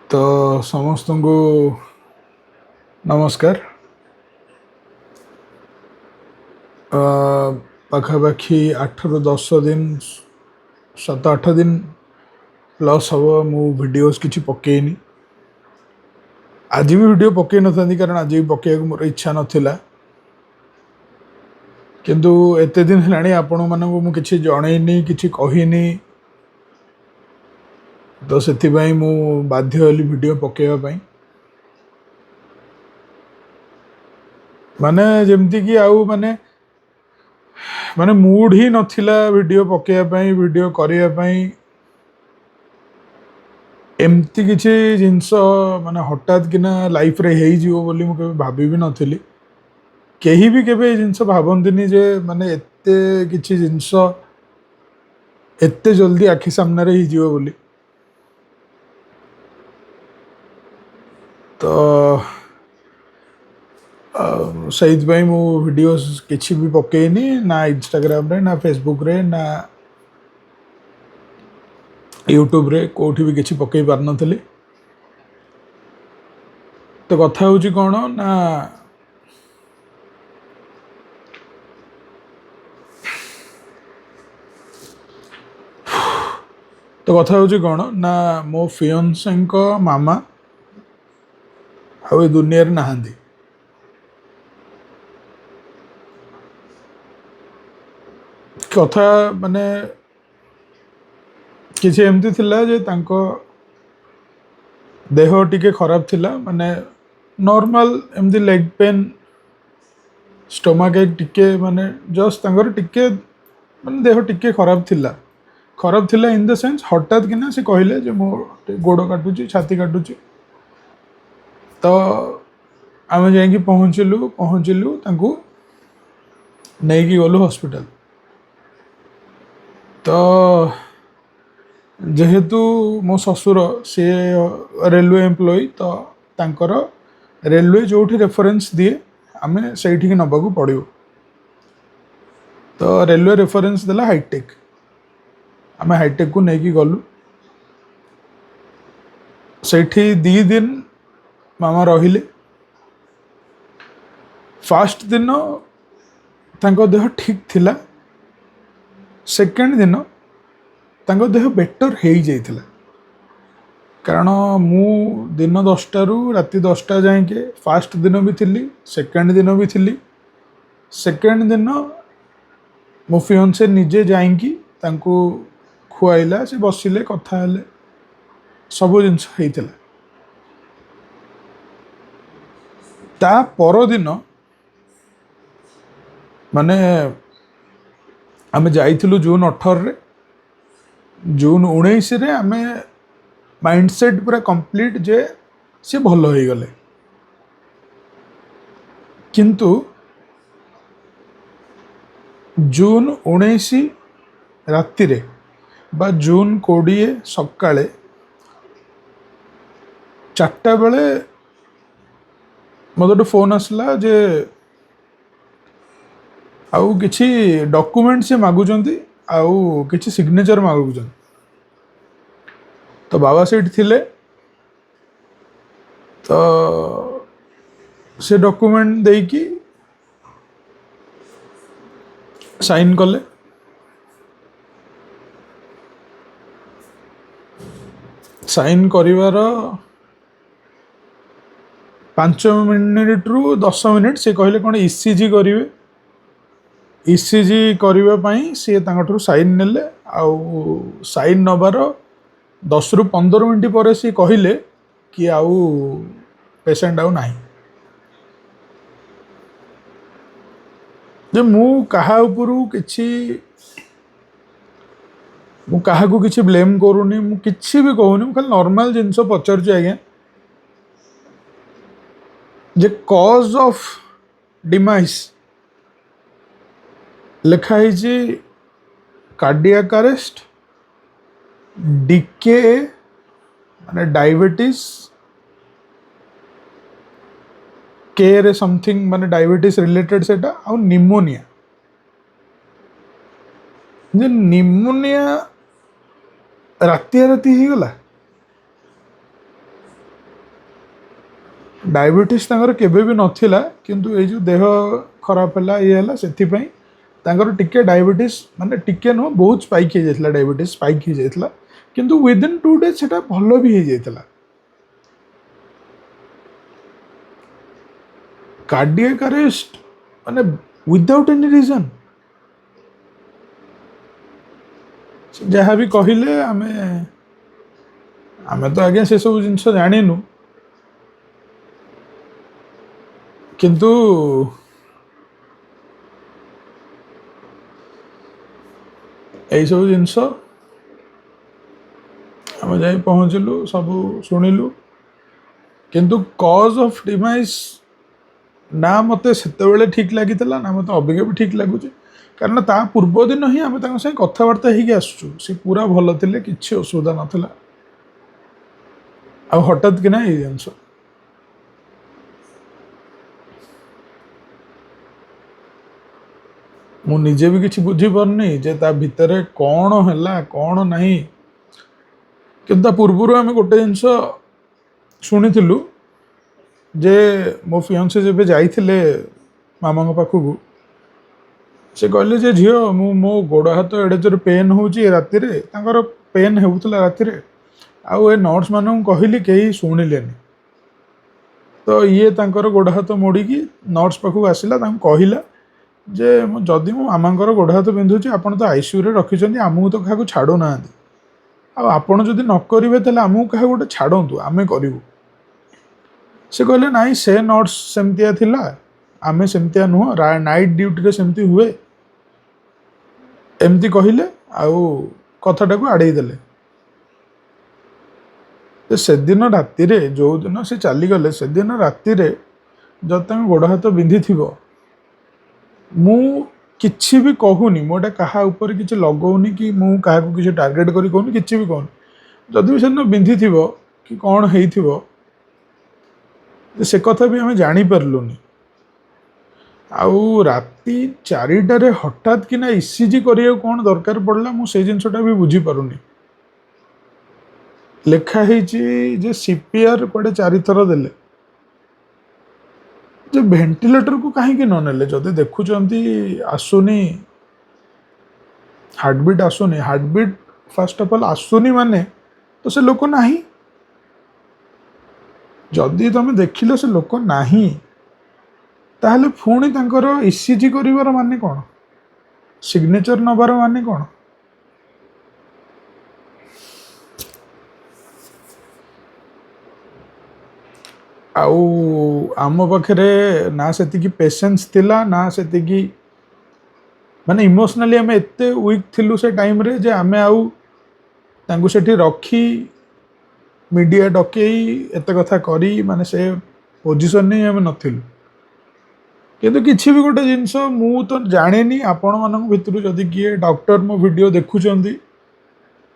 तो समस्त को नमस्कार। पाखापाखि 8 ରୁ 10 दिन 7-8 दिन प्लस हम मु वीडियोस किसी पकेनी। आज भी वीडियो पकई न था कारण आज भी पकेया मोर इच्छा नाला किंतु एते दिन है आपण मानक मु किसी जनईनी किसी कहनी तो से मु बाध्य होली वीडियो पकेवाई माने जमती कि आउ माने माने मूड ही नथिला वीडियो पकेवाई वीडियो करने एमती किसी जिनस माने हठात किना लाइफ रे हेई जीवो बोली मु भाभी भी नथिली। केही भी केबे जिनस भाबंतिनी जे माने एते किसी जिनस एते जल्दी आखि सामने रे ही जीवो बोली। तो सही मु वीडियोस किसी भी पकेनी ना इंस्टाग्राम रे ना फेसबुक रे ना यूट्यूब रे कोठी भी किसी पकई पार नथली। तो कथा होची कौन ना तो कथा होची कौन ना मो फियोन्से को मामा आ दुनिया रे नहांती। कथा माने किसी एमती थिला जे तांको देह टिके खराब थिला माने नॉर्मल एमती लेग पेन स्टोमक एक टिके माने जस्ट तांकर टिके माने देह टिके खराब थिला इन द सेंस हठात किना से कहले जे मो गोड़ काटुची छाती काटुची। तो आम जाइए पहुँचलु तांको नहीं कि गलु हॉस्पिटल। तो जेहेतु मो ससुर सी रेलवे एम्प्लॉई तो तांकर रेलवे जो रेफरेंस दिए आम से नबाकू पड़ो। तो रेलवे रेफरेंस देला हाईटेक आम हाईटेक को लेकिन गलु से 2 दिन मामा रहिले। फास्ट दिन तांको देह ठीक थिला सेकेंड दिन तांको देह बेटर हो जाइथिला कारण मु दिन 10टा रु राति 10टा जाए फास्ट दिन भी थी सेकेंड दिन भी थी। सेकेंड दिन मो फियोन्से निजे जाइकी तांको खुआइला से बसिले कथा हेले सब जिनस होइथिला। ता पर दिन माने आमे जाइथिलु जून 18 रे जून 19 रे आमे माइंडसेट पूरा कंप्लीट जे से भल हो गले किंतु जून 19 राति रे बा जून 20 सकाळे 4टा बेले मत फोन आसला जे आउ किछि डॉक्यूमेंट से मागुचंती आउ किछि सिग्नेचर मागुचंती। तो बाबा सेठ थिले तो से डॉक्यूमेंट देकी साइन कले। साइन करिवार 5 मिनिट रु 10 मिनिट से कहले कौन ईसीजी करेंगे। ईसीजी करने सी साइन नेले आउ साइन नबार 10 रु 15 मिनिट पर सी कहले कि आउ पेशेंट आउ नाही। जे मु कहा उपरू किछि मु कहा को किछि ब्लेम करूनी मु किछि भी कहूनी खाली नॉर्मल जिनस पचारुछि आज्ञा जे कॉज ऑफ डिमाइस लिखाई कार्डियक अरेस्ट डीके माने डायबिटीज के रे समथिंग माने डायबिटीज रिलेटेड सेटा आ निमोनिया। जे निमोनिया राति राति ही गला डायबिटीज तांकर केबे भी नथिला किंतु ए जो देह खराब हला ये हला सेथि पई तांकर टिके डायबिटीज माने टिके नो बहुत स्पाइक हो जाइतला डायबिटीज स्पाइक हो जाइतला किंतु विद इन 2 डेज सेटा भलो भी हो जाइतला कार्डियक अरेस्ट माने विदाउट एनी रीजन जहाँ भी कहले आमे आमे तो आगे से सब जिनस जानिनु किंतु यही सब जिनस आम जा पहुँचलु सब शुणिलु किंतु कॉज ऑफ डिमाइस ना मते सेतेबेले ठीक लगी ना मते अबिका भी ठीक लगुच कारण ता पूर्व दिन ही आम संगे कथबार्ता होगी आसुचु सी पूरा भल थे किसी असुविधा नाला आ हठात कि ना ये जिनस मु निजे भी किसी बुझीपारनी जे ता भितर कौन है कौन नहीं कि पूर्व आम गोटे जिनस शुणी जे मो फियांसे जब जाइए मामा पाखक से कहले जे झील मु मो गोड़ हाथ एडे जोर पेन हो राति पेन होता राति आउ ए नर्स मान कहली कहीं शुणिले तो ये तांकर गोड़ हाथ मोड़िकी नर्स पाखक आसला कहला जे जदि मो मामांकर गोड़ हाथ बिंधुची आपन तो आईसीयू रे रखिछन्ती आमु तो काहाकू छाड़ू ना आपण जदि न करिवे तले आमु काहा गोटे छाड़ंतु आमे करिवु से कहले नाई से नर्स सेमतिया थिला आमे सेमतिया नुह नाइट ड्यूटी रे सेमती हुए एमती कहले आउ कथाटा को आड़े देले तो से दिन राति रे जो दिन से चली गले से दिन राति रे जब तक गोड़ हाथ बिंधि थिबो मु किछि भी कहूनी मोटा कहा ऊपर किछि लगौनी कि मु काहाकू किछि टार्गेट करी कहूनी किछि भी कहूनी जदि भी सेदिन बिंधि थिबो कि कौन हेइथिबो से कथा भी आमे जानी पारलुनी आउ राति 4टारे हठात कि ना ईसीजी करिया कौन दरकार पड़ला मु से जिनसटा भी बुझी पारुनी लेखा हेछि जे सीपीआर कोडे 4 थर देले जे वेंटिलेटर को कहीं न नेले जदि देखुचंती आसुनी हार्टबीट फर्स्ट ऑफ ऑल आसुनी माने तो से लोक नाही जदि तुम देखिल से लोक नाही ताहले पुणी तांकर ईसीजी करिवार माने कौन सिग्नेचर नबार माने कौन आउ आम पाखे ना से पेशेंस थिला ना से माने इमोशनली आम एत वीक थिलु से टाइम रे जे आमे आउ तांकु सेठी रखी मीडिया डकई एत कथा करी माने से पोजिशन नहीं आम नथिलु किंतु किछि भी गोटे जिनस मु तो जाने आपण मानक भितर जदि किए डॉक्टर मो वीडियो देखुचंती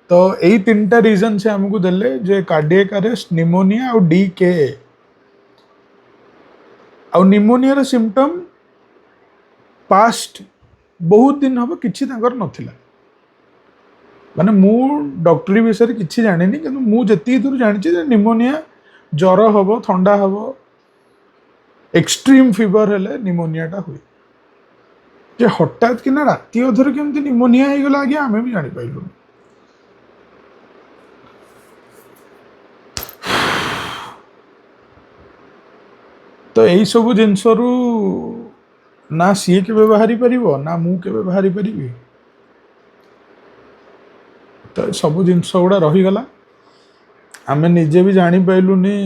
तो यही 3टा रीजन से आमको देले जे कार्डियक अरेस्ट निमोनिया और डीके आउ निमोनिया सिम्पटम पास्ट बहुत दिन हम किसी नथिला माने मु डॉक्टरी विषय किसी जानी कि मु जी दूर जानी निमोनिया ज्वर हम थंडा हम एक्सट्रीम फीवर हेले निमोनियाटा हुए जे हठात कि ना राति अधर केमती निमोनिया हो गला आज्ञा आमे भी जानी पाइलु तो यही सब जिनस ना सी के बाहरी पार ना मु के बाहरी पारि तो सब जिनस गुड़ा रहीगला आम निजे भी जानी पाइलुनी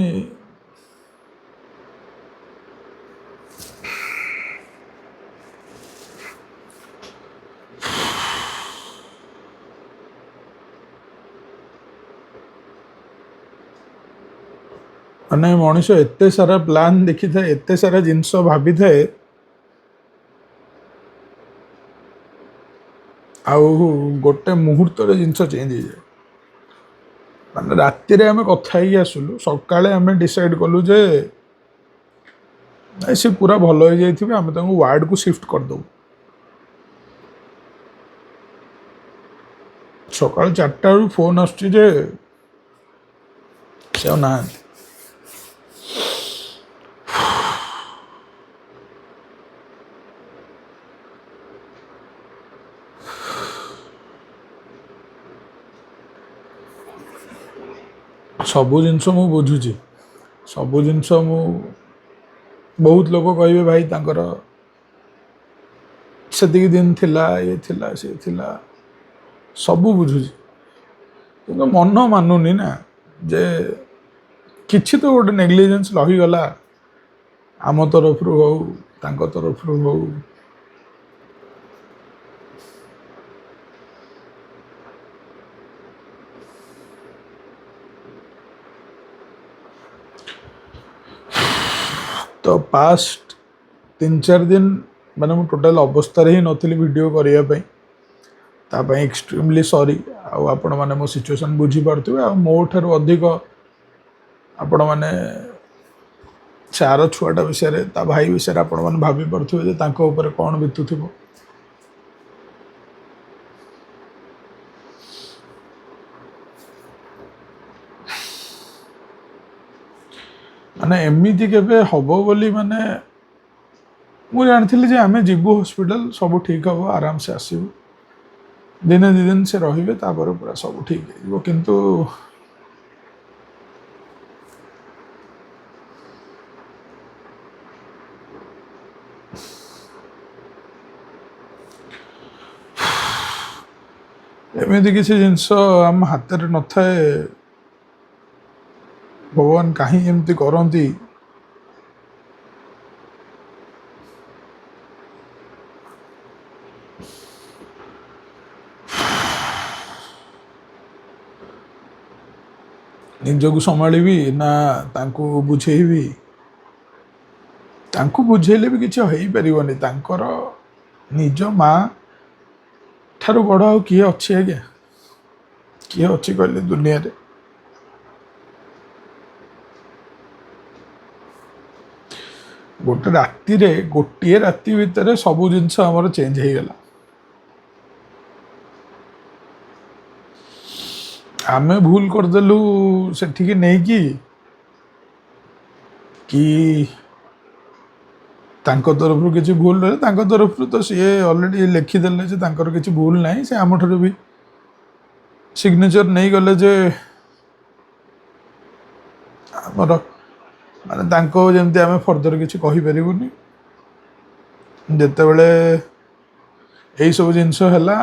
माने मनीष एते सारा प्लान देखी था एते सारा जिनस भाभी थाए आउ गोटे मुहूर्त जिनस चेंज हो जाए माने राति रे आमे कथा ही आसलु सकाळे आमे डिसाइड कलु जे नहीं से पूरा भल हो जाइथिबे आमे तांको वार्ड को शिफ्ट कर दो सकाळ 4टा रु फोन आछी जे से ना ସବୁ ଜିନିଷ ମୁଁ ବୁଝୁଛି, ସବୁ ଜିନିଷ ମୁଁ ବହୁତ ଲୋକ କହିବେ ଭାଇ ତାଙ୍କର ସେତିକି ଦିନ ଥିଲା, ଇଏ ଥିଲା, ସିଏ ଥିଲା, ସବୁ ବୁଝୁଛି, କିନ୍ତୁ ମନ ମାନୁନି ନା ଯେ କିଛି ତ ଗୋଟେ ନେଗ୍ଲିଜେନ୍ସ ରହିଗଲା, ଆମ ତରଫରୁ ହଉ ତାଙ୍କ ତରଫରୁ ହଉ। ତ ପାଷ୍ଟ 3-4 दिन ମାନେ ମୁଁ ଟୋଟାଲ ଅବସ୍ଥାରେ ହିଁ ନଥିଲି ଭିଡ଼ିଓ କରିବା ପାଇଁ, ତା ପାଇଁ ଏକ୍ସଟ୍ରିମଲି ସରି। ଆଉ ଆପଣମାନେ ମୋ ସିଚୁଏସନ୍ ବୁଝିପାରୁଥିବେ, ଆଉ ମୋ ଠାରୁ ଅଧିକ ଆପଣମାନେ ସେ ଆର ଛୁଆଟା ବିଷୟରେ, ତା ଭାଇ ବିଷୟରେ ଆପଣମାନେ ଭାବିପାରୁଥିବେ ଯେ ତାଙ୍କ ଉପରେ କ'ଣ ବିତୁଥିବ। ମାନେ ଏମିତି କେବେ ହବ ବୋଲି ମାନେ ମୁଁ ଜାଣିଥିଲି ଯେ ଆମେ ଯିବୁ ହସ୍ପିଟାଲ, ସବୁ ଠିକ୍ ହେବ, ଆରାମସେ ଆସିବୁ, ଦିନେ 2 ଦିନ ସେ ରହିବେ, ତାପରେ ପୁରା ସବୁ ଠିକ୍ ହେଇଯିବ। କିନ୍ତୁ ଏମିତି କିଛି ଜିନିଷ ଆମ ହାତରେ ନଥାଏ, ଭଗବାନ କାହିଁ ଏମିତି କରନ୍ତି। ନିଜକୁ ସମ୍ଭାଳିବି ନା ତାଙ୍କୁ ବୁଝେଇବି? ତାଙ୍କୁ ବୁଝେଇଲେ ବି କିଛି ହେଇପାରିବନି, ତାଙ୍କର ନିଜ ମା ଠାରୁ ବଡ଼ ଆଉ କିଏ ଅଛି ଆଜ୍ଞା? କିଏ ଅଛି କହିଲେ ଦୁନିଆରେ? ଗୋଟିଏ ରାତି ଭିତରେ ସବୁ ଜିନିଷ ଆମର ଚେଞ୍ଜ ହେଇଗଲା। ଆମେ ଭୁଲ କରିଦେଲୁ ସେଠିକି ନେଇକି, କି ତାଙ୍କ ତରଫରୁ କିଛି ଭୁଲ ରହେ, ତାଙ୍କ ତରଫରୁ ତ ସିଏ ଅଲରେଡ଼ି ଲେଖିଦେଲେ ଯେ ତାଙ୍କର କିଛି ଭୁଲ ନାହିଁ, ସେ ଆମଠାରୁ ବି ସିଗ୍ନେଚର ନେଇଗଲେ ଯେ ଆମର ମାନେ ତାଙ୍କ ଯେମିତି ଆମେ ଫର୍ଦର କିଛି କହିପାରିବୁନି। ଯେତେବେଳେ ଏଇସବୁ ଜିନିଷ ହେଲା,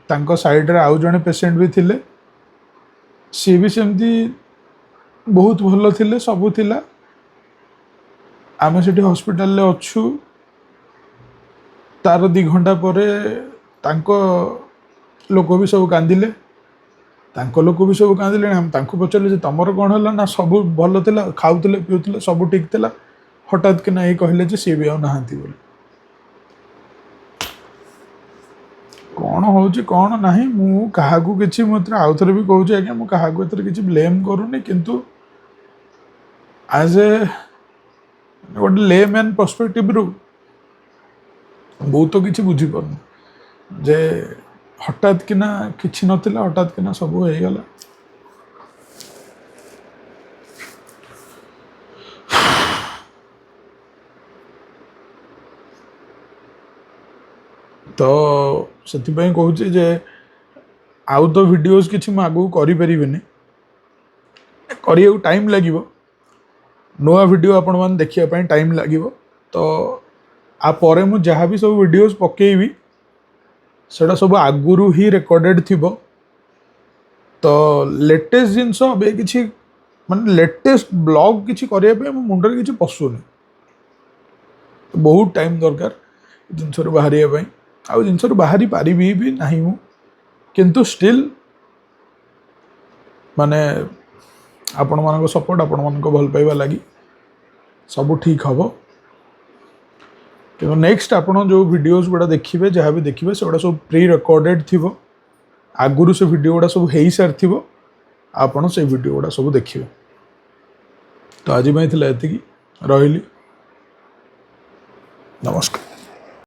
ତାଙ୍କ ସାଇଡ଼ରେ ଆଉ ଜଣେ ପେସେଣ୍ଟ ବି ଥିଲେ, ସିଏ ବି ସେମିତି ବହୁତ ଭଲ ଥିଲେ, ସବୁ ଥିଲା। ଆମେ ସେଠି ହସ୍ପିଟାଲରେ ଅଛୁ, ତାର 2 ଘଣ୍ଟା ପରେ ତାଙ୍କ ଲୋକ ବି ସବୁ କାନ୍ଦିଲେ, ଆମେ ତାଙ୍କୁ ପଚାରିଲେ ଯେ ତମର କ'ଣ ହେଲା? ନା ସବୁ ଭଲ ଥିଲା, ଖାଉଥିଲେ ପିଉଥିଲେ, ସବୁ ଠିକ୍ ଥିଲା, ହଠାତ୍ କିନା ଏଇ କହିଲେ ଯେ ସିଏ ବି ଆଉ ନାହାନ୍ତି ବୋଲି। କ'ଣ ହେଉଛି କ'ଣ ନାହିଁ, ମୁଁ କାହାକୁ କିଛି, ମୁଁ ଏଥିରେ ଆଉଥରେ ବି କହୁଛି ଆଜ୍ଞା, ମୁଁ କାହାକୁ ଏଥିରେ କିଛି ବ୍ଲେମ୍ କରୁନି, କିନ୍ତୁ ଆଜ୍ ଏ ଗୋଟେ ଲେ ମ୍ୟାନ୍ ପର୍ସପେକ୍ଟିଭରୁ ମୁଁ ତ କିଛି ବୁଝିପାରୁନି ଯେ ହଠାତ୍ କିନା କିଛି ନଥିଲା, ହଠାତ୍ କିନା ସବୁ ହେଇଗଲା। ତ ସେଥିପାଇଁ କହୁଛି ଯେ ଆଉ ତ ଭିଡ଼ିଓଜ୍ କିଛି ମୁଁ ଆଗକୁ କରିପାରିବିନି, କରିବାକୁ ଟାଇମ୍ ଲାଗିବ, ନୂଆ ଭିଡ଼ିଓ ଆପଣମାନେ ଦେଖିବା ପାଇଁ ଟାଇମ୍ ଲାଗିବ। ତ ଆ ପରେ ମୁଁ ଯାହା ବି ସବୁ ଭିଡ଼ିଓଜ୍ ପକେଇବି ସେଟା ସବୁ ଆଗରୁ ହିଁ ରେକର୍ଡ଼େଡ଼ ଥିବ। ତ ଲେଟେଷ୍ଟ ଜିନିଷ ଏବେ କିଛି ମାନେ ଲେଟେଷ୍ଟ ବ୍ଲଗ୍ କିଛି କରିବା ପାଇଁ ମୋ ମୁଣ୍ଡରେ କିଛି ପଶୁନି, ବହୁତ ଟାଇମ୍ ଦରକାର ଜିନିଷରୁ ବାହାରିବା ପାଇଁ, ଆଉ ଜିନିଷରୁ ବାହାରି ପାରିବି ବି ନାହିଁ ମୁଁ, କିନ୍ତୁ ଷ୍ଟିଲ୍ ମାନେ ଆପଣମାନଙ୍କ ସପୋର୍ଟ, ଆପଣମାନଙ୍କ ଭଲ ପାଇବା ଲାଗି ସବୁ ଠିକ୍ ହେବ। କିନ୍ତୁ ନେକ୍ସଟ ଆପଣ ଯେଉଁ ଭିଡ଼ିଓଜ୍ ଗୁଡ଼ା ଦେଖିବେ, ଯାହା ବି ଦେଖିବେ, ସେଗୁଡ଼ା ସବୁ ପ୍ରି ରେକର୍ଡ଼େଡ଼ ଥିବ, ଆଗରୁ ସେ ଭିଡ଼ିଓ ଗୁଡ଼ା ସବୁ ହେଇସାରିଥିବ, ଆପଣ ସେ ଭିଡ଼ିଓ ଗୁଡ଼ା ସବୁ ଦେଖିବେ। ତ ଆଜି ପାଇଁ ଥିଲା ଏତିକି, ରହିଲି, ନମସ୍କାର।